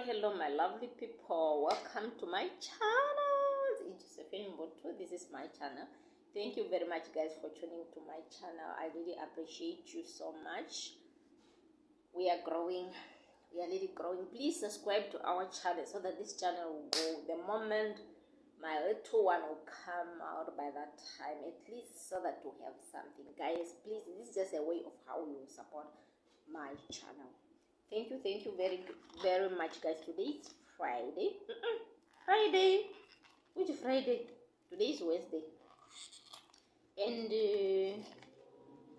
Hello, my lovely people. Welcome to my channel. It's Josephine Mboto. This is my channel. Thank you very much, guys, for tuning to my channel. I really appreciate you so much. We are growing. We are really growing. Please subscribe to our channel so that this channel will go. The moment my little one will come out by that time, at least so that we have something. Guys, please, this is just a way of how you support my channel. Thank you very much, guys. Today is Friday. Friday. Which Friday? Today is Wednesday. And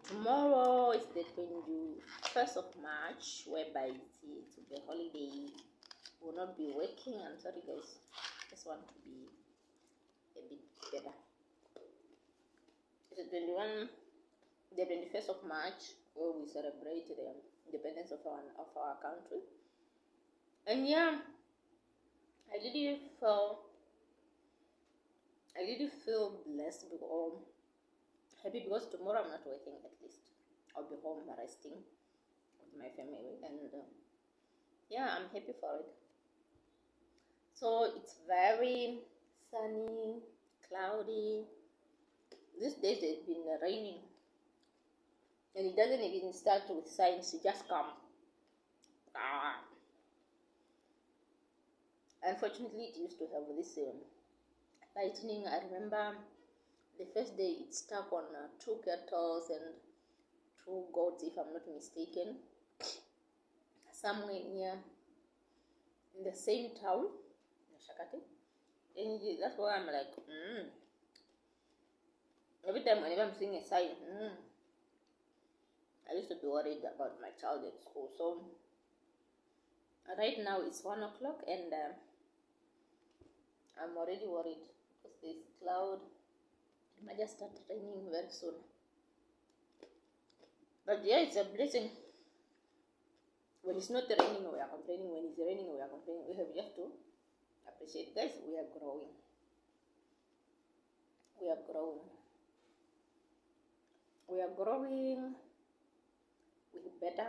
tomorrow is the 21st of March, whereby it will be a holiday. We will not be working. I'm sorry, guys. Just want to be a bit better. It's the 21st of March, where we celebrate the independence of our country. And yeah, I really feel blessed because happy because tomorrow I'm not working. At least I'll be home resting with my family, and yeah, I'm happy for it. So it's very sunny, cloudy. These days it's been raining, and it doesn't even start with signs. It just come. Unfortunately, it used to have this lightning. I remember the first day it stuck on 2 kettles and 2 goats, if I'm not mistaken, somewhere near in the same town, Shakati. And that's why I'm like, every time whenever I'm seeing a sign, I used to be worried about my child at school. So right now it's 1 o'clock, and I'm already worried because there's cloud. It might just start raining very soon. But yeah, it's a blessing. When it's not raining, we are complaining. When it's raining, we are complaining. We have just to appreciate. Guys, we are growing. We are growing. We are growing. We're better.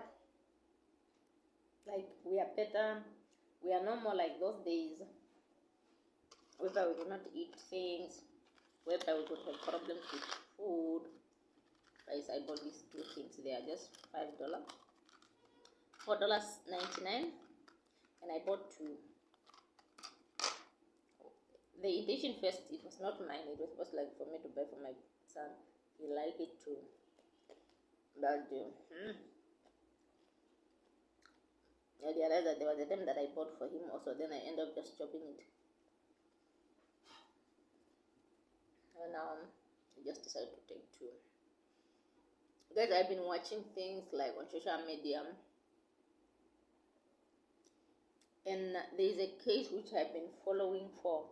Like, we are better. We are no more like those days whereby we could not eat things, whereby we could have problems with food. Guys, I bought these 2 things. They are just $5, $4.99, and I bought 2. The intention first, it was not mine. It was supposed like for me to buy for my son. He liked it too. But I realized that there was a time that I bought for him also. Then I ended up just chopping it. And now I just decided to take 2. Guys, I've been watching things like on social media, and there is a case which I've been following for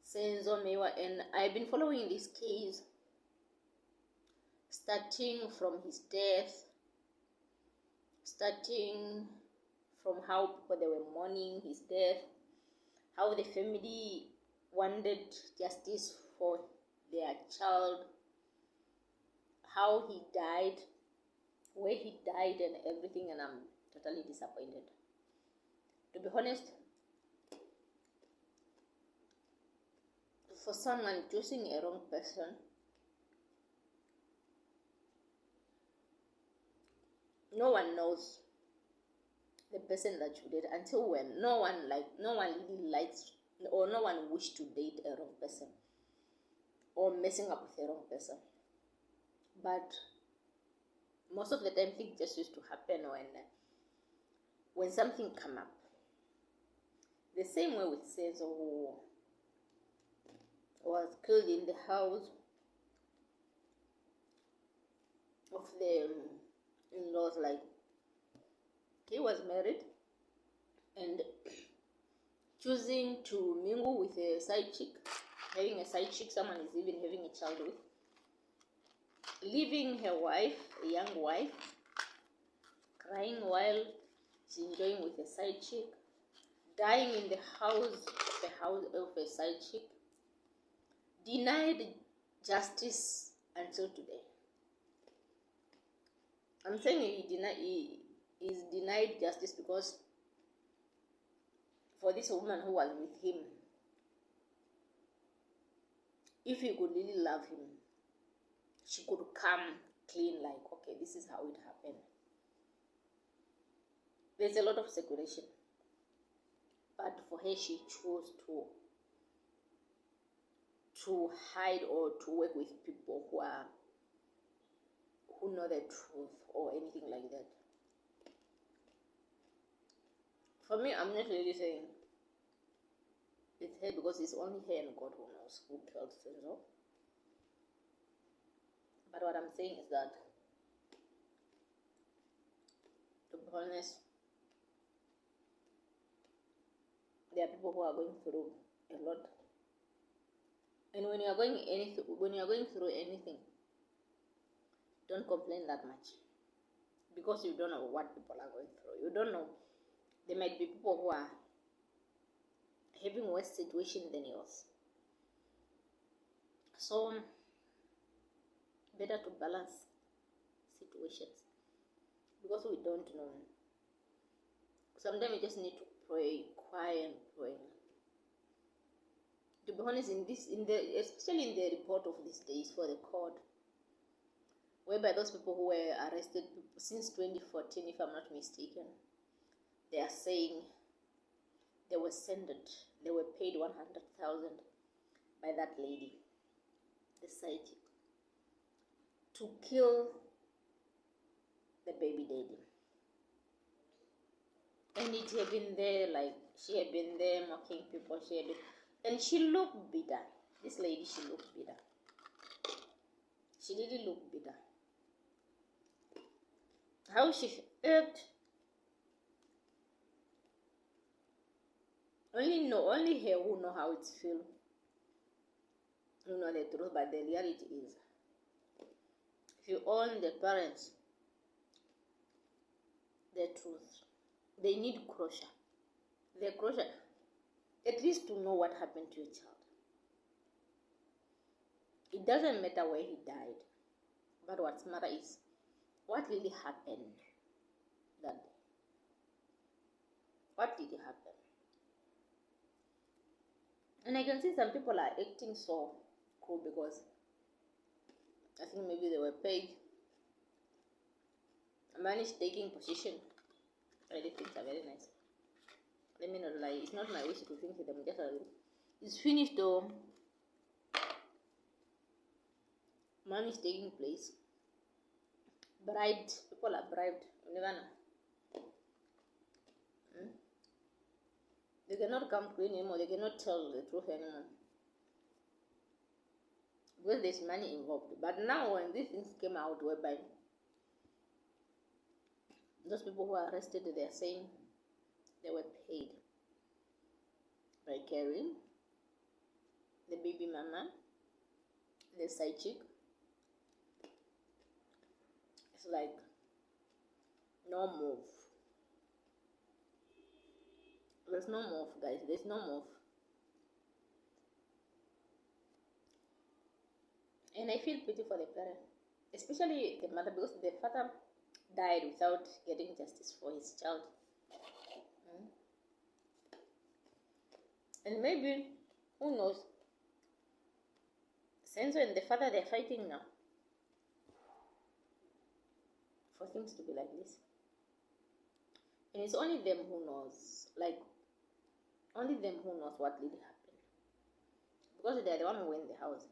Senzo Mewa, and I've been following this case starting from his death, starting from how people they were mourning his death, how the family wanted justice for their child, how he died, where he died, and everything, and I'm totally disappointed. To be honest, for someone choosing a wrong person, no one knows the person that you date until when no one really likes, or no one wished to date a wrong person or messing up with a wrong person. But most of the time things just used to happen when something come up. The same way with Senzo, who was killed in the house of the in-laws. Like, he was married and choosing to mingle with a side chick, having a side chick someone is even having a child with, leaving her wife, a young wife, crying while she's enjoying with a side chick, dying in the house of a side chick, denied justice until today. I'm saying he is denied justice because for this woman who was with him, if he could really love him, she could come clean, like, okay, this is how it happened. There's a lot of speculation, but for her, she chose to hide or to work with people who know the truth or anything like that. For me, I'm not really saying it's her, because it's only her and God who knows who killed Senzo. But what I'm saying is that, to be honest, there are people who are going through a lot. And when you are going through anything, don't complain that much, because you don't know what people are going through. You don't know. There might be people who are having worse situation than yours. So better to balance situations, because we don't know. Sometimes you just need to pray, cry and pray. To be honest, especially in the report of these days for the court, whereby those people who were arrested since 2014, if I'm not mistaken, they are saying they were paid 100,000 by that lady, the side chick, to kill the baby daddy. And it had been there, like, she had been there mocking people, and she looked bitter. This lady, she looked bitter. She really looked bitter. How she felt, only her who know how it feels, who know the truth. But the reality is, if you own the parents the truth, they need closure. The closure, at least to know what happened to your child. It doesn't matter where he died, but what's matter is what really happened that day. What did happen? And I can see some people are acting so cool because I think maybe they were paid. A man is taking position. I think things are very nice. Let me not lie. It's not my wish to think them. Just it's finished though. Man is taking place. Bribed. People are bribed. You never know. They cannot come clean anymore. They cannot tell the truth anymore, because there's money involved. But now when these things came out, whereby those people who are arrested, they are saying they were paid by carrying the baby mama, the side chick. It's like no move. There's no move, guys. There's no move. And I feel pity for the parent, especially the mother, because the father died without getting justice for his child. And maybe, who knows, Senzo and the father, they're fighting now for things to be like this. And it's only them who knows, like, only them who knows what really happened, because they're the one who went in the house.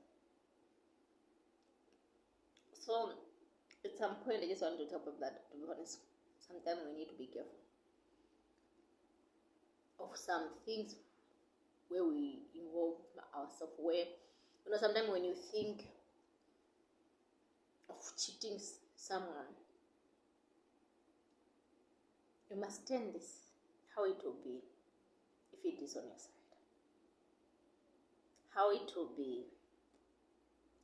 So at some point, I just want to talk about that. To be honest, sometimes we need to be careful of some things where we involve ourselves, where, you know, sometimes when you think of cheating someone, you must turn this, how it will be if it is on your side, how it will be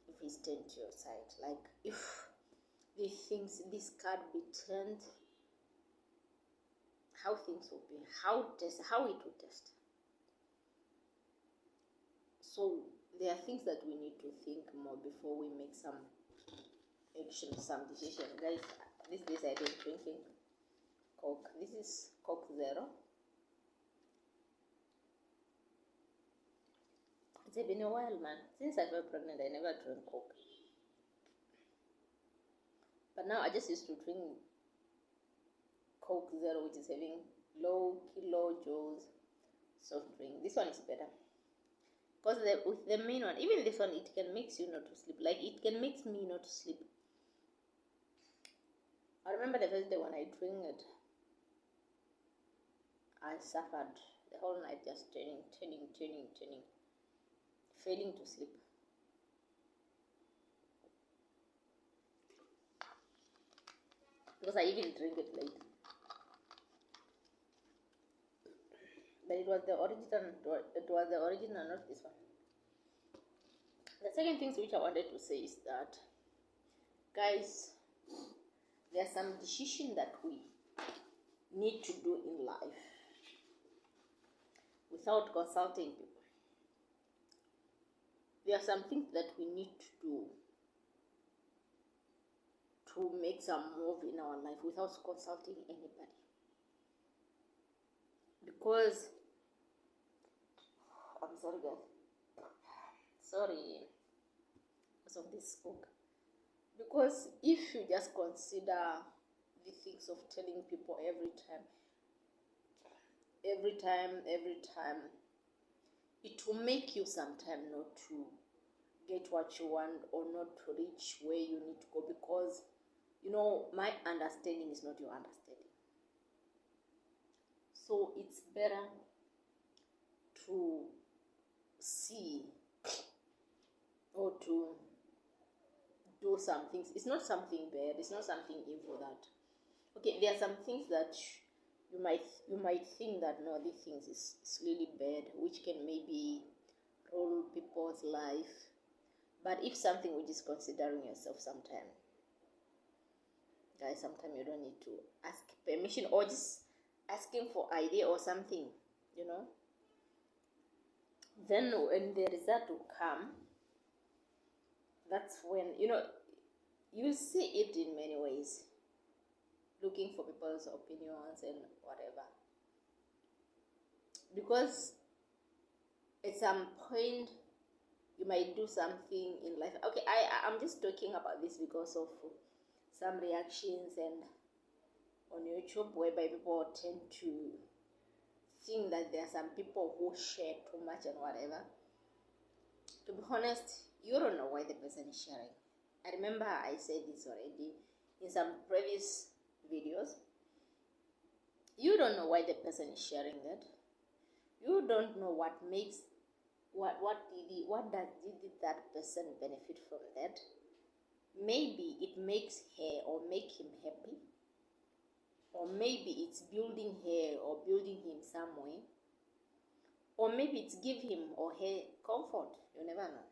if it's turned to your side. Like, if this card be turned, how things will be, how it will test. So there are things that we need to think more before we make some action, some decision. Guys, these days I've been drinking Coke. This is Coke Zero. It's been a while, man. Since I got pregnant, I never drank Coke. But now I just used to drink Coke Zero, which is having low kilojoules soft drink. This one is better. Because with the main one, even this one, it can make you not to sleep. Like, it can make me not to sleep. I remember the first day when I drank it, I suffered the whole night, just turning, failing to sleep. Because I even drank it late. But it was the original, not this one. The second thing which I wanted to say is that, guys, there are some decisions that we need to do in life without consulting people. There are some things that we need to do to make some move in our life without consulting anybody. Because, I'm sorry guys, because of this smoke. Because if you just consider the things of telling people every time, it will make you sometime not to get what you want or not to reach where you need to go, because my understanding is not your understanding. So it's better to see or to do some things. It's not something bad, it's not something evil. That okay, there are some things that you might think that no, these things is really bad, which can maybe rule people's life. But if something which is considering yourself, sometime, guys, sometimes you don't need to ask permission or just asking for idea or something, then when the result will come, that's when you see it in many ways, looking for people's opinions and whatever. Because at some point you might do something in life. Okay, I'm just talking about this because of some reactions and on YouTube, whereby people tend to think that there are some people who share too much and whatever. To be honest, you don't know why the person is sharing. I remember I said this already in some previous videos. You don't know why the person is sharing that. You don't know what makes did that person benefit from that. Maybe it makes her or make him happy, or maybe it's building her or building him some way, or maybe it's give him or her comfort. You never know.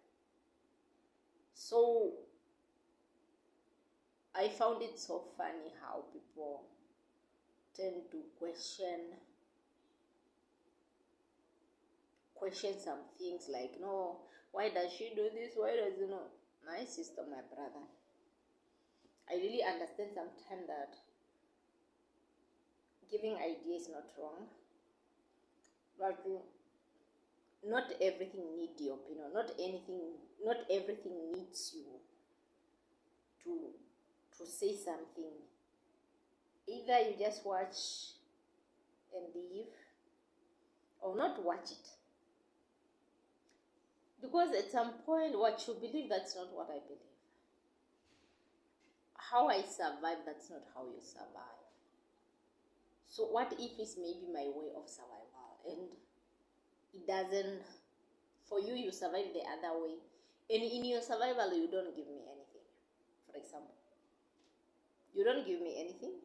So I found it so funny how people tend to question some things, like, no, why does she do this? Why does my sister, my brother? I really understand sometimes that giving ideas is not wrong, but not everything needs your opinion. Not everything needs you to say something. Either you just watch and leave, or not watch it. Because at some point, what you believe, that's not what I believe. How I survive, that's not how you survive. So what if it's maybe my way of survival, and it doesn't, for you, you survive the other way, and in your survival you don't give me anything. For example, you don't give me anything.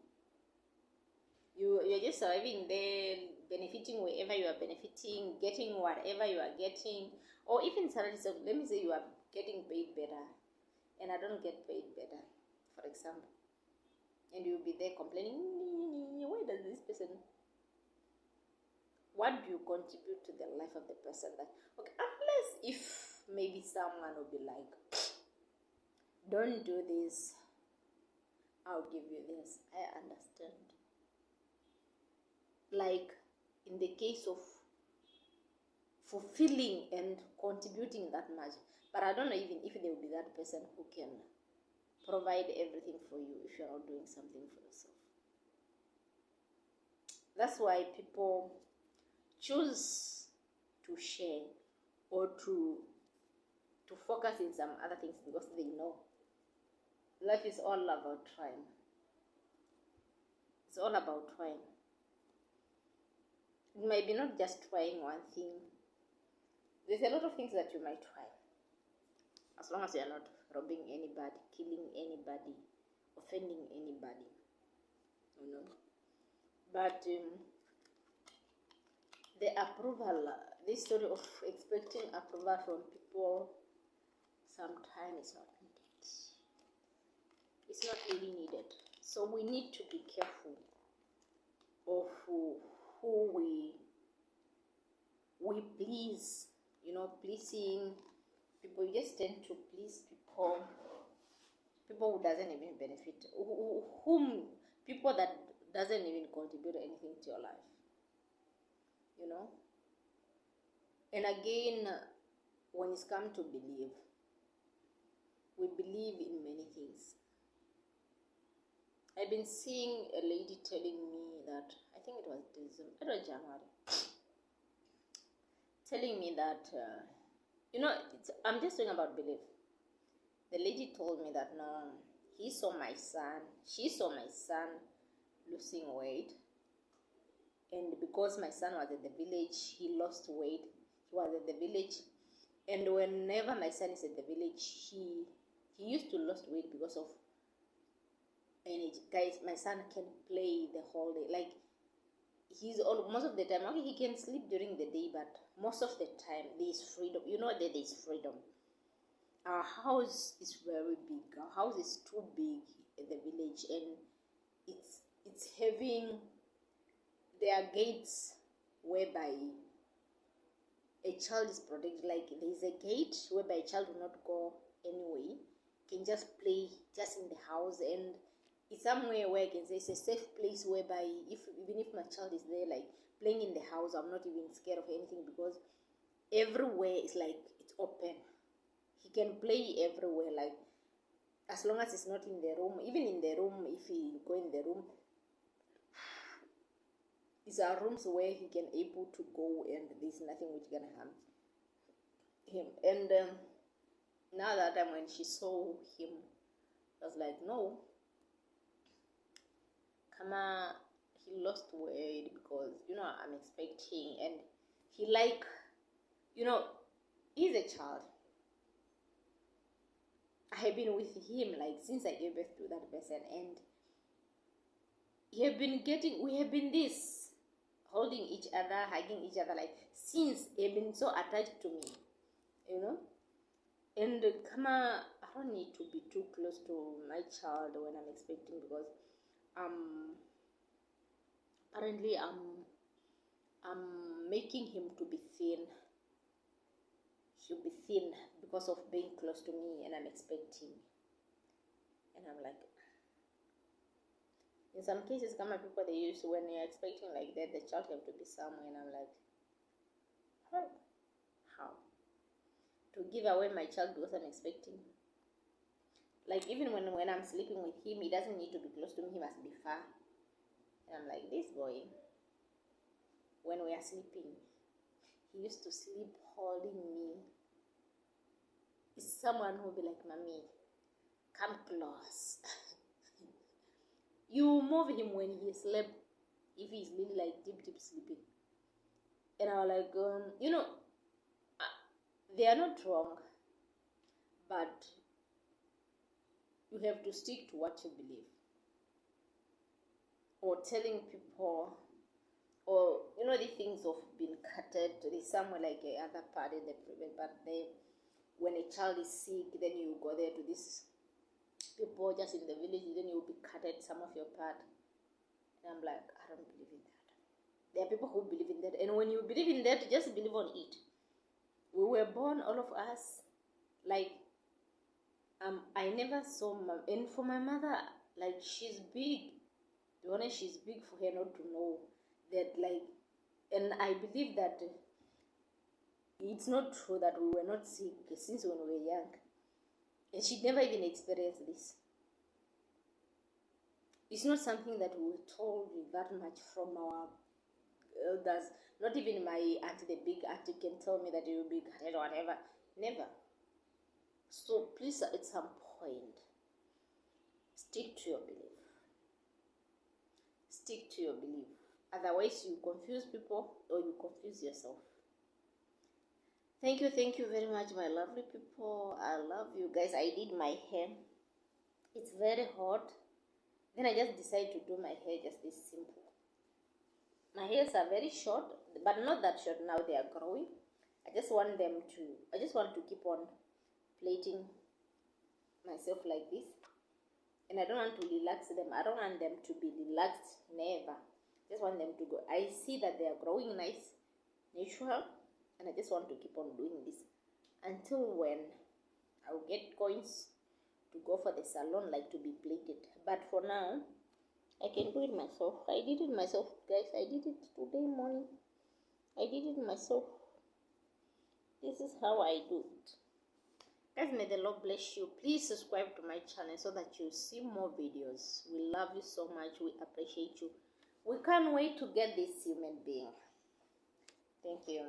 You're just surviving there, benefiting wherever you are benefiting, getting whatever you are getting, or even salary. So let me say you are getting paid better and I don't get paid better, for example, and you'll be there complaining, why does this person, what do you contribute to the life of the person? That, okay, unless if maybe someone will be like, don't do this, I'll give you this, I understand. Like in the case of fulfilling and contributing that much. But I don't know even if there will be that person who can provide everything for you if you're not doing something for yourself. That's why people choose to share or to focus in some other things, because they know life is all about trying. It's all about trying. It might be not just trying one thing. There's a lot of things that you might try, as long as you're not robbing anybody, killing anybody, offending anybody, you know. But the approval, this story of expecting approval from people, sometimes is not needed. It's not really needed. So we need to be careful of who we please. You know, pleasing people. You just tend to please people who doesn't even benefit, people that doesn't even contribute anything to your life, you know. And again, when it's come to believe, we believe in many things. I've been seeing a lady telling me that, I think it was January, telling me that, I'm just talking about belief. The lady told me that, no, she saw my son losing weight, and because my son was at the village, he lost weight. He was at the village, and whenever my son is at the village, he used to lose weight because of energy. Guys, my son can play the whole day. Like, most of the time, okay, he can sleep during the day, but most of the time there is freedom. You know that there is freedom. Our house is very big. Our house is too big in the village, and it's having, there are gates whereby a child is protected. Like, there is a gate whereby a child will not go anyway. Can just play just in the house, and it's somewhere where I can say it's a safe place whereby even if my child is there, like playing in the house, I'm not even scared of anything, because everywhere is like it's open. He can play everywhere, like as long as it's not in the room. Even in the room, if he go in the room, these are rooms where he can able to go, and there's nothing which can harm him. And now that time when she saw him, I was like, no, Kama, he lost weight, because I'm expecting, and he he's a child. I have been with him like since I gave birth to that person, and we have been this, holding each other, hugging each other, like since he have been so attached to me, and Kama, I don't need to be too close to my child when I'm expecting, because apparently I'm making him to be thin. He'll be thin because of being close to me, and I'm expecting. And I'm like, in some cases, come people, they use, when you're expecting like that, the child have to be somewhere, and I'm like, how to give away my child because I'm expecting? Like, even when I'm sleeping with him, he doesn't need to be close to me, he must be far. And I'm like, this boy, when we are sleeping, he used to sleep holding me. It's someone who will be like, mommy, come close. You move him when he slept, if he's really like deep sleeping. And I was like, they are not wrong, but you have to stick to what you believe. Or telling people, or the things of being cutted. There's somewhere like a other part in the private, but when a child is sick, then you go there to these people just in the village, then you'll be cutted some of your part. And I'm like, I don't believe in that. There are people who believe in that, and when you believe in that, just believe on it. We were born, all of us, like, I never saw and for my mother, like, she's big. To be honest, she's big for her not to know that, like, and I believe that It's not true that we were not sick since when we were young. And she never even experienced this. It's not something that we were told that much from our elders. Not even my auntie, the big auntie, can tell me that you will be gutted or whatever. Never. So please, at some point, stick to your belief. Stick to your belief. Otherwise, you confuse people or you confuse yourself. Thank you very much, my lovely people. I love you guys. I did my hair. It's very hot. Then I just decided to do my hair just this simple. My hairs are very short, but not that short now. They are growing. I just want to keep on plaiting myself like this. And I don't want to relax them. I don't want them to be relaxed. Never. Just want them to go. I see that they are growing nice, natural, and I just want to keep on doing this until when I'll get coins to go for the salon, like to be plaited. But for now, I can do it myself. I did it myself, guys. I did it today morning. I did it myself. This is how I do it. Guys, may the Lord bless you. Please subscribe to my channel so that you see more videos. We love you so much. We appreciate you. We can't wait to get this human being. Thank you.